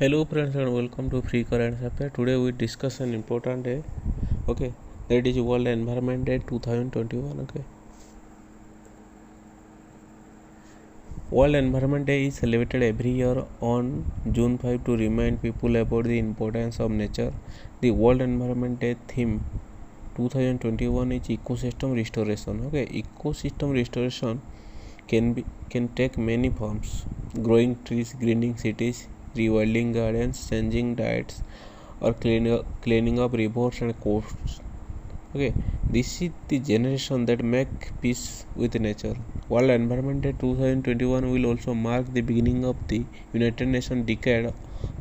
Hello friends and welcome to Free Current Affair. Today we discuss an important day. Okay, that is World Environment Day 2021. Okay, World Environment Day is celebrated every year on June 5 to remind people about the importance of nature. The World Environment Day theme 2021 is ecosystem restoration. Okay, ecosystem restoration can take many forms: growing trees, greening cities, rewilding gardens, changing diets, or cleaning up rivers and coasts. Okay, this is the generation that make peace with nature. World Environment Day 2021 will also mark the beginning of the United Nations decade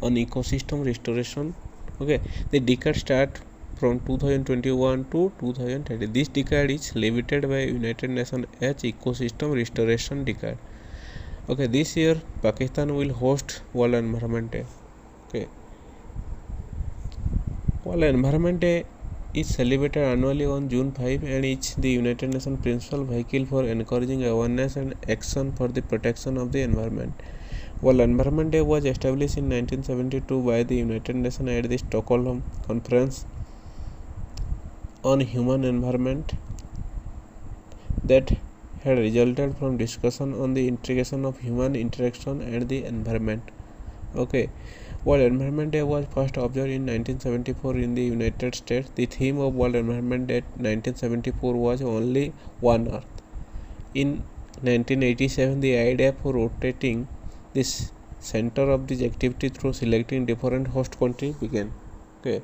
on ecosystem restoration. Okay, the decade start from 2021 to 2030. This decade is celebrated by United Nations as ecosystem restoration decade. Okay, this year Pakistan will host World Environment Day. Okay, World Environment Day is celebrated annually on June 5 and is the United Nations principal vehicle for encouraging awareness and action for the protection of the environment. World Environment Day was established in 1972 by the United Nations at the Stockholm Conference on Human Environment that had resulted from discussion on the integration of human interaction and the environment. Okay, World Environment Day was first observed in 1974 in the United States. The theme of World Environment Day 1974 was Only One Earth. In 1987, the idea for rotating this center of this activity through selecting different host countries began. Okay.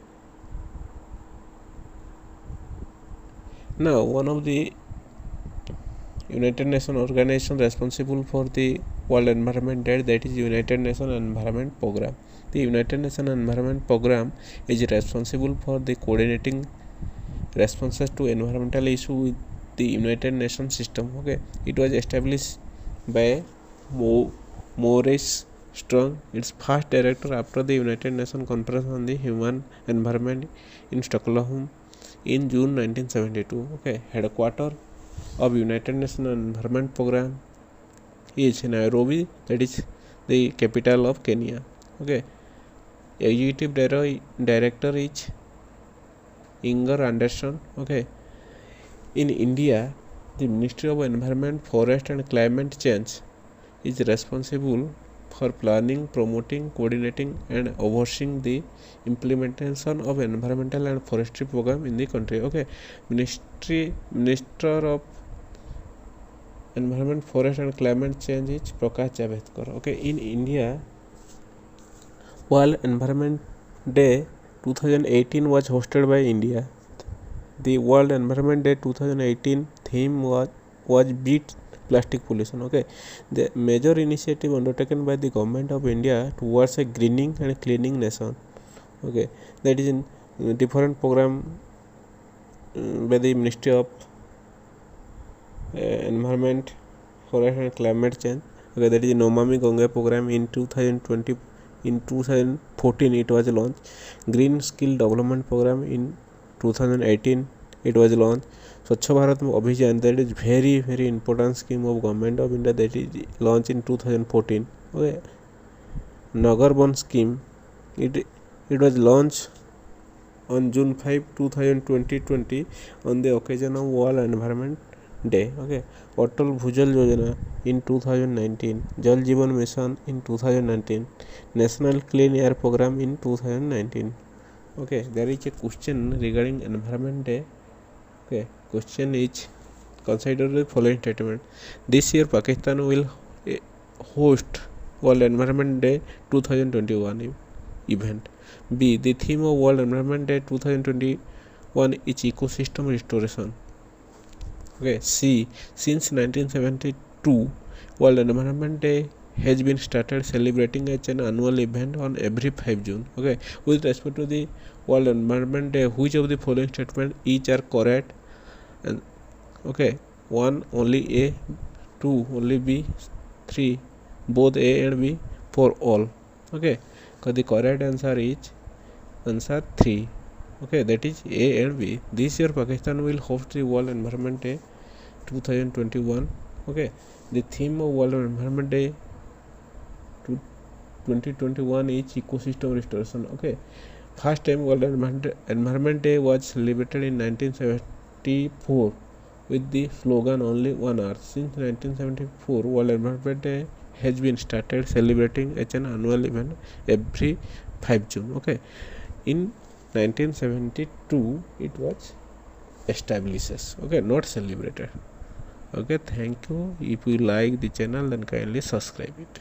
Now, one of the United Nations organization responsible for the World Environment Day, that is United Nations Environment Program. The United Nations Environment Program is responsible for the coordinating responses to environmental issues with the United Nations system. Okay, it was established by Maurice Strong, its first director after the United Nations Conference on the Human Environment in Stockholm in June 1972. Okay, headquarters of United Nations Environment Program is Nairobi, that is the capital of Kenya. Okay, executive director is Inger Anderson. Okay, in India, the Ministry of Environment, Forest and Climate Change is responsible for planning, promoting, coordinating and overseeing the implementation of environmental and forestry program in the country. Okay, Minister of Environment, Forest and Climate Change is Prakash Javadekar. Okay, in India, World Environment Day 2018 was hosted by India. The World Environment Day 2018 theme was Beat Plastic Pollution. Okay, the major initiative undertaken by the government of India towards a greening and cleaning nation. Okay, that is in different program by the Ministry of Environment, Forest and Climate Change. Okay, that is Namami Gange program in 2020. In 2014 it was launched. Green Skill Development Program in 2018 it was launched. Swachh Bharat Abhiyan, that is very important scheme of government of India, that is launched in 2014. Okay, Nagar Ban scheme, it was launched on June 5, 2020 on the occasion of World Environment Day. Okay, Atal Bhujal Yojana in 2019, Jal Jeevan Mission in 2019, National Clean Air Program in 2019. Okay, there is a question regarding Environment Day. Okay, question is consider the following statement. This year Pakistan will host World Environment Day 2021 event. B. The theme of World Environment Day 2021 is ecosystem restoration. Okay. C. Since 1972, World Environment Day has been started celebrating as an annual event on every 5 June. Okay. With respect to the World Environment Day, which of the following statements each are correct? And okay, 1 only A, 2 only B, 3 both A and B, 4 all. Okay. So the correct answer is answer 3. Okay, that is A and B. This year Pakistan will host the World Environment Day 2021. Okay, the theme of World Environment Day 2021 is ecosystem restoration. Okay, first time World Environment Day was celebrated in 1974 with the slogan "Only One Earth." Since 1974, World Environment Day has been started celebrating as an annual event every 5 June. Okay, in 1972 it was established. Okay, not celebrated. Okay, thank you. If you like the channel, then kindly subscribe it.